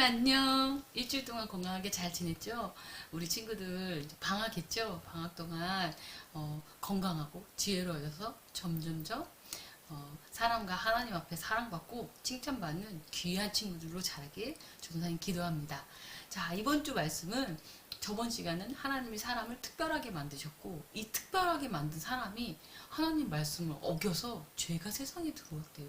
안녕. 일주일 동안 건강하게 잘 지냈죠? 우리 친구들 이제 방학했죠? 방학 동안 건강하고 지혜로워져서 점점점 사람과 하나님 앞에 사랑받고 칭찬받는 귀한 친구들로 자라길 전사님 기도합니다. 자, 이번 주 말씀은 저번 시간은 하나님이 사람을 특별하게 만드셨고 이 특별하게 만든 사람이 하나님 말씀을 어겨서 죄가 세상에 들어왔대요.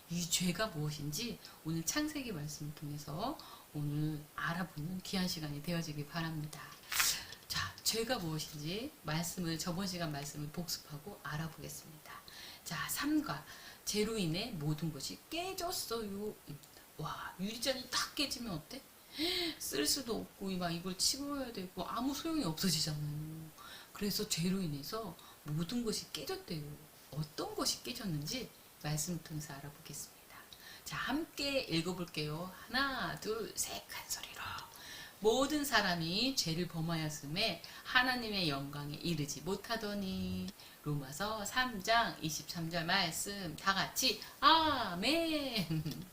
이 죄가 무엇인지 오늘 창세기 말씀을 통해서 오늘 알아보는 귀한 시간이 되어지길 바랍니다. 자, 죄가 무엇인지 말씀을 저번 시간 말씀을 복습하고 알아보겠습니다. 자, 3과 죄로 인해 모든 것이 깨졌어요. 와, 유리잔이 딱 깨지면 어때? 쓸 수도 없고 막 이걸 치워야 되고 아무 소용이 없어지잖아요. 그래서 죄로 인해서 모든 것이 깨졌대요. 어떤 것이 깨졌는지 말씀을 통해서 알아보겠습니다. 자, 함께 읽어볼게요. 하나, 둘, 셋, 한 소리로. 모든 사람이 죄를 범하였음에 하나님의 영광에 이르지 못하더니. 로마서 3장 23절 말씀 다 같이 아멘.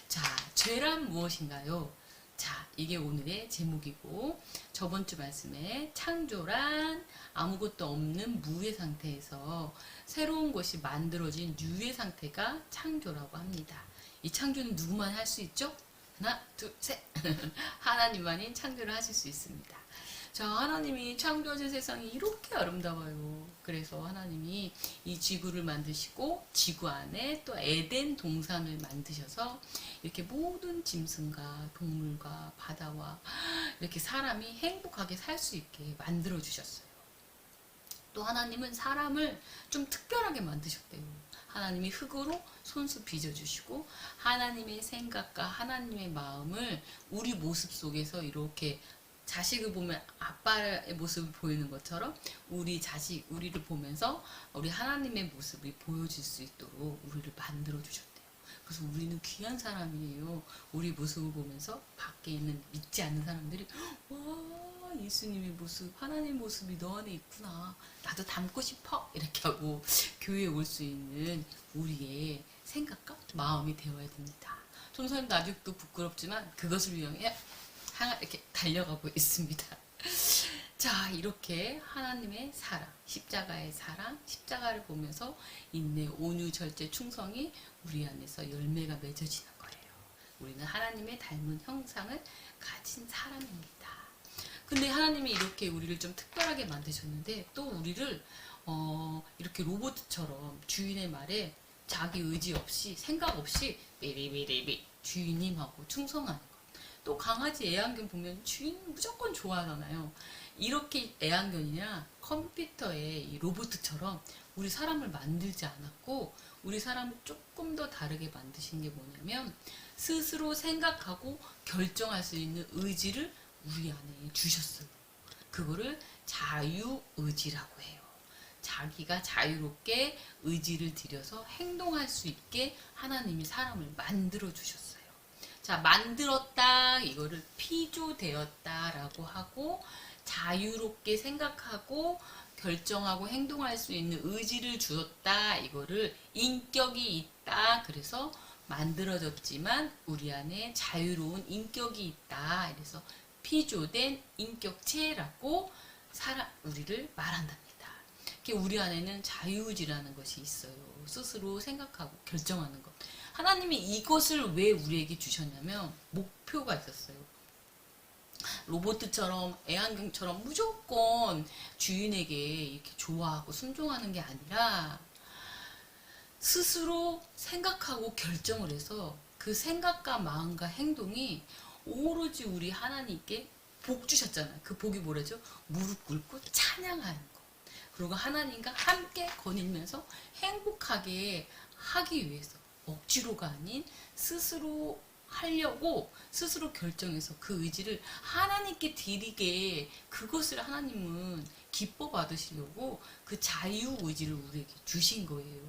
자, 죄란 무엇인가요? 자, 이게 오늘의 제목이고 저번 주 말씀에 창조란 아무것도 없는 무의 상태에서 새로운 것이 만들어진 유의 상태가 창조라고 합니다. 이 창조는 누구만 할 수 있죠? 하나, 둘, 셋. 하나님만이 창조를 하실 수 있습니다. 자, 하나님이 창조하신 세상이 이렇게 아름다워요. 그래서 하나님이 이 지구를 만드시고 지구 안에 또 에덴 동산을 만드셔서 이렇게 모든 짐승과 동물과 바다와 이렇게 사람이 행복하게 살 수 있게 만들어 주셨어요. 또 하나님은 사람을 좀 특별하게 만드셨대요. 하나님이 흙으로 손수 빚어주시고 하나님의 생각과 하나님의 마음을 우리 모습 속에서 이렇게 자식을 보면 아빠의 모습을 보이는 것처럼 우리 자식, 우리를 보면서 우리 하나님의 모습이 보여질 수 있도록 우리를 만들어 주셨대요. 그래서 우리는 귀한 사람이에요. 우리 모습을 보면서 밖에 있는 믿지 않는 사람들이 와, 예수님의 모습, 하나님의 모습이 너 안에 있구나. 나도 닮고 싶어. 이렇게 하고 교회에 올 수 있는 우리의 생각과 마음이 되어야 됩니다. 전사님도 아직도 부끄럽지만 그것을 위해 이렇게 달려가고 있습니다. 자, 이렇게 하나님의 사랑, 십자가의 사랑, 십자가를 보면서 인내, 온유, 절제, 충성이 우리 안에서 열매가 맺어지는 거예요. 우리는 하나님의 닮은 형상을 가진 사람입니다. 근데 하나님이 이렇게 우리를 좀 특별하게 만드셨는데 또 우리를 이렇게 로봇처럼 주인의 말에 자기 의지 없이 생각 없이 삐리삐리삐 주인님하고 충성하는 거. 또 강아지 애완견 보면 주인 무조건 좋아하잖아요. 이렇게 애완견이나 컴퓨터의 이 로봇처럼 우리 사람을 만들지 않았고 우리 사람을 조금 더 다르게 만드신 게 뭐냐면 스스로 생각하고 결정할 수 있는 의지를 우리 안에 주셨어요. 그거를 자유의지라고 해요. 자기가 자유롭게 의지를 들여서 행동할 수 있게 하나님이 사람을 만들어 주셨어요. 자, 만들었다 이거를 피조되었다라고 하고 자유롭게 생각하고 결정하고 행동할 수 있는 의지를 주었다 이거를 인격이 있다. 그래서 만들어졌지만 우리 안에 자유로운 인격이 있다. 그래서 피조된 인격체라고 우리를 말한답니다. 우리 안에는 자유의지라는 것이 있어요. 스스로 생각하고 결정하는 것. 하나님이 이것을 왜 우리에게 주셨냐면 목표가 있었어요. 로봇처럼 애완견처럼 무조건 주인에게 이렇게 좋아하고 순종하는 게 아니라 스스로 생각하고 결정을 해서 그 생각과 마음과 행동이 오로지 우리 하나님께 복 주셨잖아요. 그 복이 뭐라죠? 무릎 꿇고 찬양하는 거. 그리고 하나님과 함께 거닐면서 행복하게 하기 위해서 억지로가 아닌 스스로 하려고 스스로 결정해서 그 의지를 하나님께 드리게 그것을 하나님은 기뻐 받으시려고 그 자유의지를 우리에게 주신 거예요.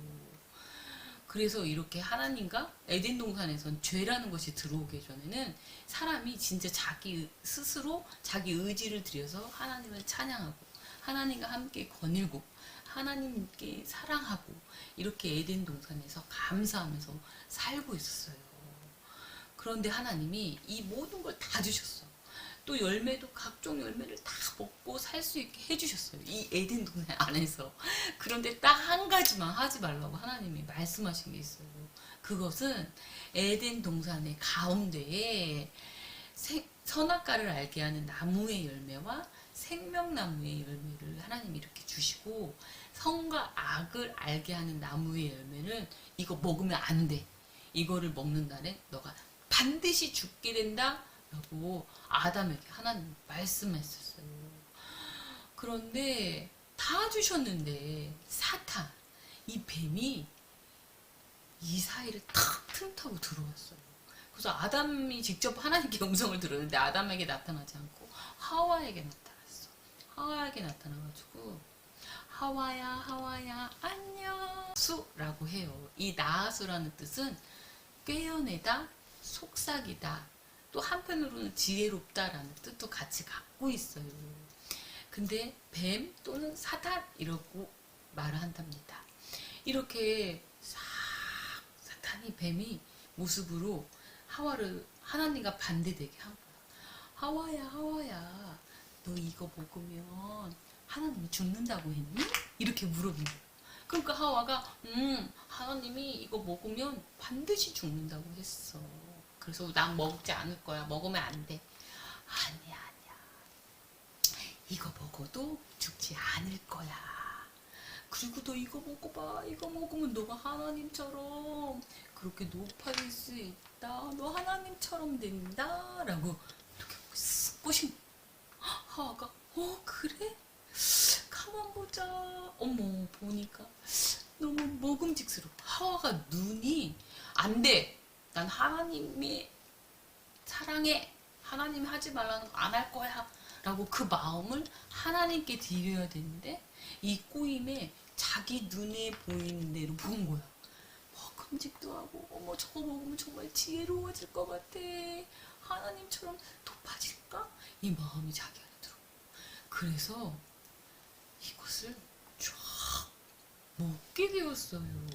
그래서 이렇게 하나님과 에덴 동산에선 죄라는 것이 들어오기 전에는 사람이 진짜 자기 스스로 자기 의지를 들여서 하나님을 찬양하고 하나님과 함께 거닐고 하나님께 사랑하고 이렇게 에덴 동산에서 감사하면서 살고 있었어요. 그런데 하나님이 이 모든 걸 다 주셨어. 또 열매도 각종 열매를 다 먹고 살 수 있게 해주셨어요. 이 에덴 동산 안에서. 그런데 딱 한 가지만 하지 말라고 하나님이 말씀하신 게 있어요. 그것은 에덴 동산의 가운데에 선악과를 알게 하는 나무의 열매와 생명나무의 열매를 하나님이 이렇게 주시고, 선과 악을 알게 하는 나무의 열매는 이거 먹으면 안 돼. 이거를 먹는 날에 너가 반드시 죽게 된다 라고 아담에게 하나님 말씀했었어요. 그런데 다 주셨는데 사탄, 이 뱀이 이 사이를 탁 틈타고 들어왔어요. 그래서 아담이 직접 하나님께 음성을 들었는데 아담에게 나타나지 않고 하와에게 나타났어. 하와에게 나타나가지고 하와야 하와야 안녕 수라고 해요. 이 나아수라는 뜻은 꿰어내다, 속삭이다, 또 한편으로는 지혜롭다라는 뜻도 같이 갖고 있어요. 근데 뱀 또는 사탄이라고 말을 한답니다. 이렇게 사탄이 뱀이 모습으로 하와를 하나님과 반대되게 한 거야. 하와야 하와야 너 이거 먹으면 하나님이 죽는다고 했니? 이렇게 물어본 거야. 그러니까 하와가 하나님이 이거 먹으면 반드시 죽는다고 했어. 그래서 난 먹지 않을 거야. 먹으면 안 돼. 아니야. 이거 먹어도 죽지 않을 거야. 그리고 너 이거 먹어봐. 이거 먹으면 너가 하나님처럼 그렇게 높아질 수 있다. 너 하나님처럼 된다. 라고 이렇게 쓱 꼬신 하와가 그래? 가만 보자. 어머 보니까 너무 먹음직스러워. 하와가 눈이 안 돼. 난 하나님이 사랑해. 하나님이 하지 말라는 거 안 할 거야. 라고 그 마음을 하나님께 드려야 되는데 이 꼬임에 자기 눈에 보이는 대로 본 거야. 먹음직도 하고 어머 저거 먹으면 정말 지혜로워질 것 같아. 하나님처럼 높아질까? 이 마음이 자기 안에 들어. 그래서 이것을 쫙 먹게 되었어요.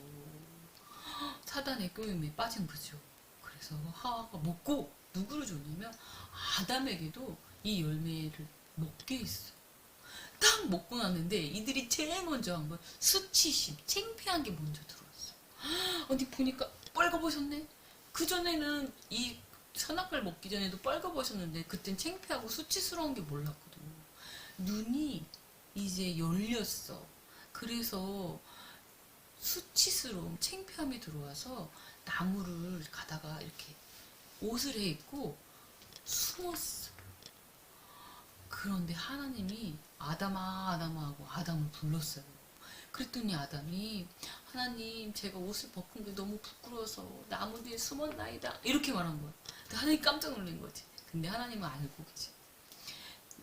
사단의 꼬임에 빠진 거죠. 그래서 하와가 먹고 누구를 줬냐면 아담에게도 이 열매를 먹게 했어. 딱 먹고 났는데 이들이 제일 먼저 한 건 수치심, 창피한 게 먼저 들어왔어. 어디 보니까 빨가보셨네. 그전에는 이 선악과를 먹기 전에도 빨가보셨는데 그땐 창피하고 수치스러운 게 몰랐거든요. 눈이 이제 열렸어. 그래서 수치스러움, 창피함이 들어와서 나무를 가다가 이렇게 옷을 해 입고 숨었어. 그런데 하나님이 아담아 하고 아담을 불렀어요. 그랬더니 아담이 하나님 제가 옷을 벗은 게 너무 부끄러워서 나무 뒤에 숨었나이다 이렇게 말한 거야. 근데 하나님 깜짝 놀란 거지. 근데 하나님은 알고 계셔.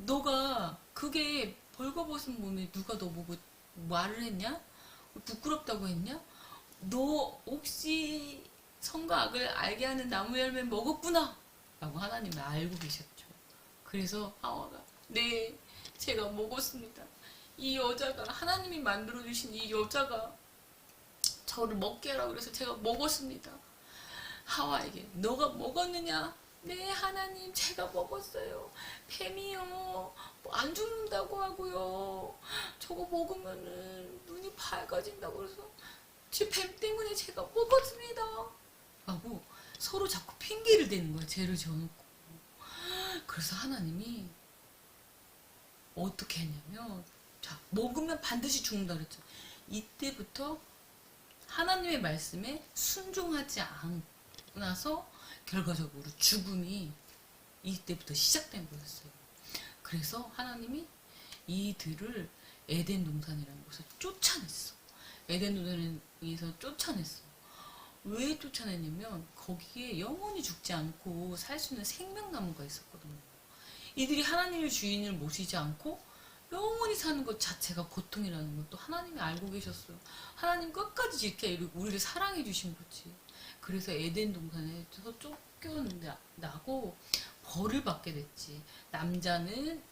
너가 그게 벌거벗은 몸에 누가 너 보고 말을 했냐? 부끄럽다고 했냐? 너 혹시 선과 악을 알게 하는 나무 열매 먹었구나 라고 하나님은 알고 계셨죠. 그래서 하와가 네 제가 먹었습니다. 이 여자가 하나님이 만들어주신 이 여자가 저를 먹게 하라고 그래서 제가 먹었습니다. 하와에게 너가 먹었느냐? 네 하나님 제가 먹었어요. 뱀이요 안 죽는다고 하고요. 저거 먹으면은 눈이 밝아진다고 그래서 제 뱀 때문에 제가 먹었습니다. 하고 서로 자꾸 핑계를 대는 거야. 죄를 지어놓고. 그래서 하나님이 어떻게 했냐면 자 먹으면 반드시 죽는다 그랬죠. 이때부터 하나님의 말씀에 순종하지 않아서 결과적으로 죽음이 이때부터 시작된 거였어요. 그래서 하나님이 이들을 에덴 동산이라는 곳에 쫓아냈어. 에덴 동산에서 쫓아냈어. 왜 쫓아냈냐면 거기에 영원히 죽지 않고 살 수 있는 생명나무가 있었거든요. 이들이 하나님의 주인을 모시지 않고 영원히 사는 것 자체가 고통이라는 것도 하나님이 알고 계셨어요. 하나님 끝까지 이렇게 우리를 사랑해 주신 거지. 그래서 에덴 동산에서 쫓겨나고 벌을 받게 됐지. 남자는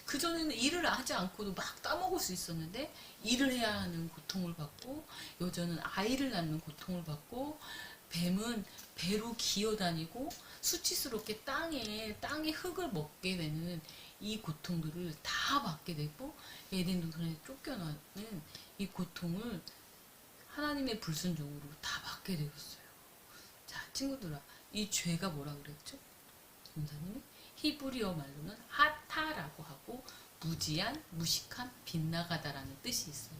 그전에는 일을 하지 않고도 막 따먹을 수 있었는데 일을 해야 하는 고통을 받고 여자는 아이를 낳는 고통을 받고 뱀은 배로 기어다니고 수치스럽게 땅의 흙을 먹게 되는 이 고통들을 다 받게 되고 에덴 동산에 쫓겨나는 이 고통을 하나님의 불순종으로 다 받게 되었어요. 자, 친구들아, 이 죄가 뭐라 그랬죠? 전사님이 히브리어 말로는 하타라고 하고 무지한, 무식한, 빗나가다라는 뜻이 있어요.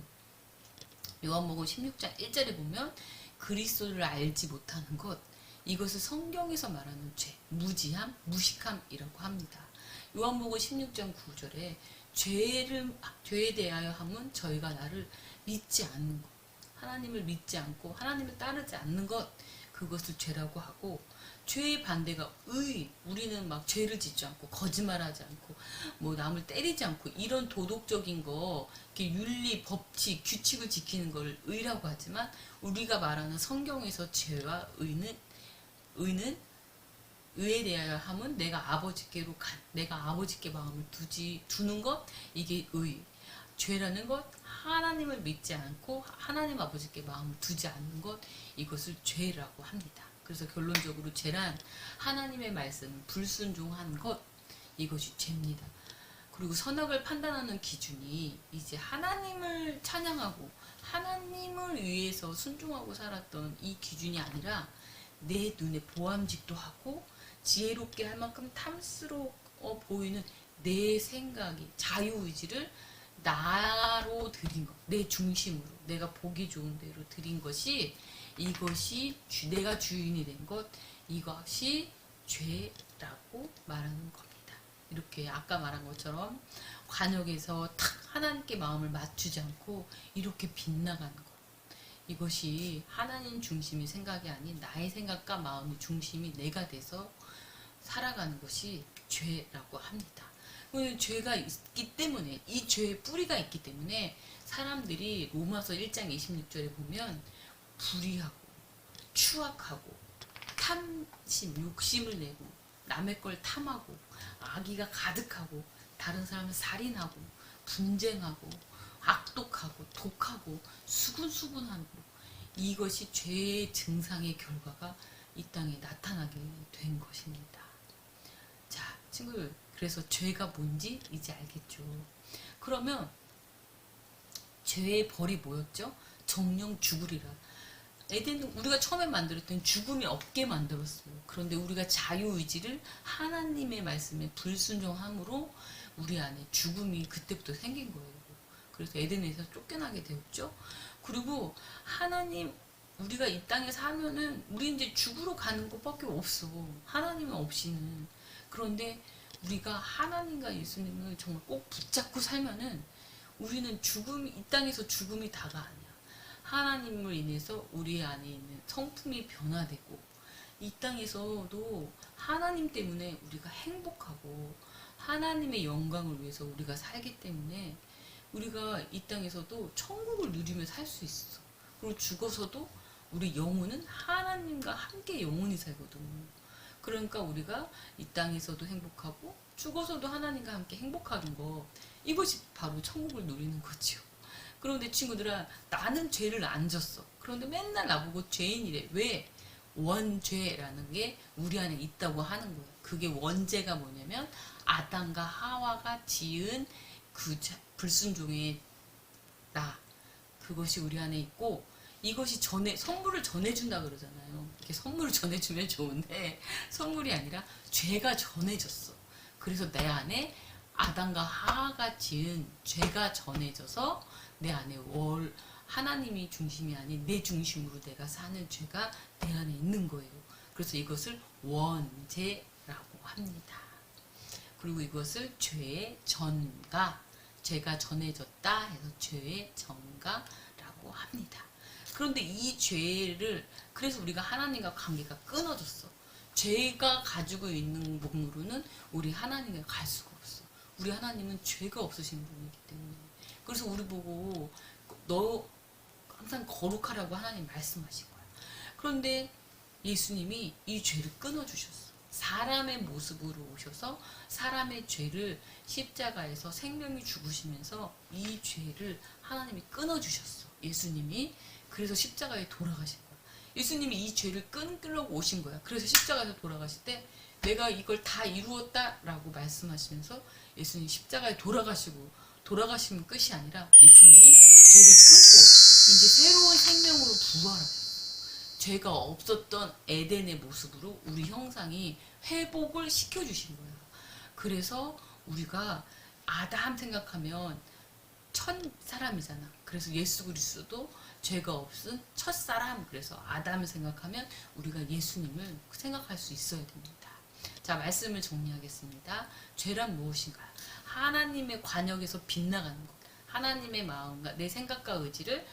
요한복음 16장 1절에 보면 그리스도를 알지 못하는 것, 이것을 성경에서 말하는 죄, 무지함, 무식함이라고 합니다. 요한복음 16장 9절에 죄에 대하여 함은 저희가 나를 믿지 않는 것, 하나님을 믿지 않고 하나님을 따르지 않는 것, 그것을 죄라고 하고, 죄의 반대가 우리는 막 죄를 짓지 않고 거짓말하지 않고 뭐 남을 때리지 않고 이런 도덕적인 거, 이렇게 윤리, 법칙, 규칙을 지키는 걸 의라고 하지만, 우리가 말하는 성경에서 죄와 의에 대하여 함은 내가 아버지께 마음을 두는 것, 이게 의. 죄라는 것, 하나님을 믿지 않고 하나님 아버지께 마음을 두지 않는 것, 이것을 죄라고 합니다. 그래서 결론적으로 죄란 하나님의 말씀을 불순종한 것, 이것이 죄입니다. 그리고 선악을 판단하는 기준이 이제 하나님을 찬양하고 하나님을 위해서 순종하고 살았던 이 기준이 아니라 내 눈에 보암직도 하고 지혜롭게 할 만큼 탐스러워 보이는 내 생각이, 자유의지를 나로 드린 것, 내 중심으로, 내가 보기 좋은 대로 드린 것이, 이것이 내가 주인이 된 것, 이것이 죄라고 말하는 겁니다. 이렇게 아까 말한 것처럼 관역에서 탁 하나님께 마음을 맞추지 않고 이렇게 빗나가는 것, 이것이 하나님 중심의 생각이 아닌 나의 생각과 마음의 중심이 내가 돼서 살아가는 것이 죄라고 합니다. 죄가 있기 때문에, 이 죄의 뿌리가 있기 때문에 사람들이 로마서 1장 26절에 보면 불의하고 추악하고 탐심, 욕심을 내고 남의 걸 탐하고 악의가 가득하고 다른 사람을 살인하고 분쟁하고 악독하고 독하고 수군수군하고, 이것이 죄의 증상의 결과가 이 땅에 나타나게 된 것입니다. 자, 친구들, 그래서 죄가 뭔지 이제 알겠죠? 그러면 죄의 벌이 뭐였죠? 정령 죽으리라. 에덴은 우리가 처음에 만들었던 죽음이 없게 만들었어요. 그런데 우리가 자유의지를 하나님의 말씀에 불순종함으로 우리 안에 죽음이 그때부터 생긴 거예요. 그래서 에덴에서 쫓겨나게 되었죠. 그리고 하나님, 우리가 이 땅에 살면은 우리 이제 죽으러 가는 것밖에 없어. 하나님 없이는. 그런데 우리가 하나님과 예수님을 정말 꼭 붙잡고 살면은 우리는 이 땅에서 죽음이 다가 아니야. 하나님을 인해서 우리 안에 있는 성품이 변화되고, 이 땅에서도 하나님 때문에 우리가 행복하고 하나님의 영광을 위해서 우리가 살기 때문에 우리가 이 땅에서도 천국을 누리며 살 수 있어. 그리고 죽어서도 우리 영혼은 하나님과 함께 영원히 살거든. 그러니까 우리가 이 땅에서도 행복하고 죽어서도 하나님과 함께 행복하는 거, 이것이 바로 천국을 누리는 거죠. 그런데 친구들아, 나는 죄를 안 졌어. 그런데 맨날 나보고 죄인이래. 왜? 원죄라는 게 우리 안에 있다고 하는 거예요. 그게 원죄가 뭐냐면 아담과 하와가 지은 그 불순종의 나, 그것이 우리 안에 있고, 이것이 선물을 전해준다 그러잖아요. 이렇게 선물을 전해주면 좋은데 선물이 아니라 죄가 전해졌어. 그래서 내 안에 아담과 하와가 지은 죄가 전해져서 내 안에 하나님이 중심이 아닌 내 중심으로 내가 사는 죄가 내 안에 있는 거예요. 그래서 이것을 원죄라고 합니다. 그리고 이것을 죄의 전가, 죄가 전해졌다 해서 죄의 전가라고 합니다. 그런데 이 죄를, 그래서 우리가 하나님과 관계가 끊어졌어. 죄가 가지고 있는 몸으로는 우리 하나님과 갈 수가 없어. 우리 하나님은 죄가 없으신 분이기 때문에. 그래서 우리 보고 너 항상 거룩하라고 하나님 말씀하신 거야. 그런데 예수님이 이 죄를 끊어주셨어. 사람의 모습으로 오셔서 사람의 죄를 십자가에서 생명이 죽으시면서 이 죄를 하나님이 끊어주셨어. 예수님이. 그래서 십자가에 돌아가신 거야. 예수님이 이 죄를 끊으려고 오신 거야. 그래서 십자가에서 돌아가실 때 내가 이걸 다 이루었다라고 말씀하시면서 예수님 십자가에 돌아가시면 끝이 아니라 예수님이 죄를 끊고 이제 새로운 생명으로 부활하셨어요. 죄가 없었던 에덴의 모습으로 우리 형상이 회복을 시켜주신 거예요. 그래서 우리가 아담 생각하면 첫 사람이잖아. 그래서 예수 그리스도도 죄가 없은 첫 사람. 그래서 아담을 생각하면 우리가 예수님을 생각할 수 있어야 됩니다. 자, 말씀을 정리하겠습니다. 죄란 무엇인가? 하나님의 관역에서 빗나가는 것. 하나님의 마음과 내 생각과 의지를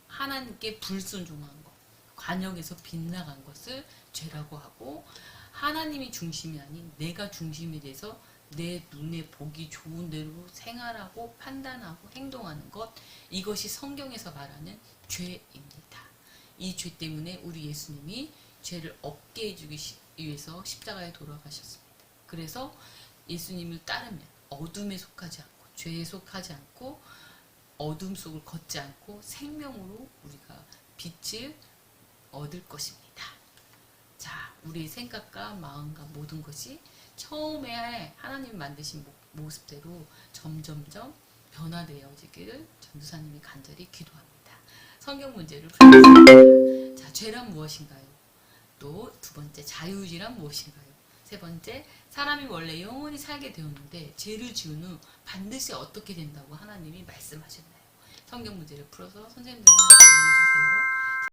하나님께 불순종한 것. 관역에서 빗나간 것을 죄라고 하고, 하나님이 중심이 아닌 내가 중심이 돼서 내 눈에 보기 좋은 대로 생활하고 판단하고 행동하는 것, 이것이 성경에서 말하는 죄입니다. 이 죄 때문에 우리 예수님이 죄를 없게 해주기 위해서 십자가에 돌아가셨습니다. 그래서 예수님을 따르면 어둠에 속하지 않고 죄에 속하지 않고 어둠 속을 걷지 않고 생명으로 우리가 빛을 얻을 것입니다. 자, 우리의 생각과 마음과 모든 것이 처음에 하나님 만드신 모습대로 점점점 변화되어지기를 전도사님이 간절히 기도합니다. 성경 문제를 풀겠습니다. 자, 죄란 무엇인가요? 또 두 번째, 자유의지란 무엇인가요? 세 번째, 사람이 원래 영원히 살게 되었는데 죄를 지은 후 반드시 어떻게 된다고 하나님이 말씀하셨나요? 성경 문제를 풀어서 선생님들과 함께 읽어주세요.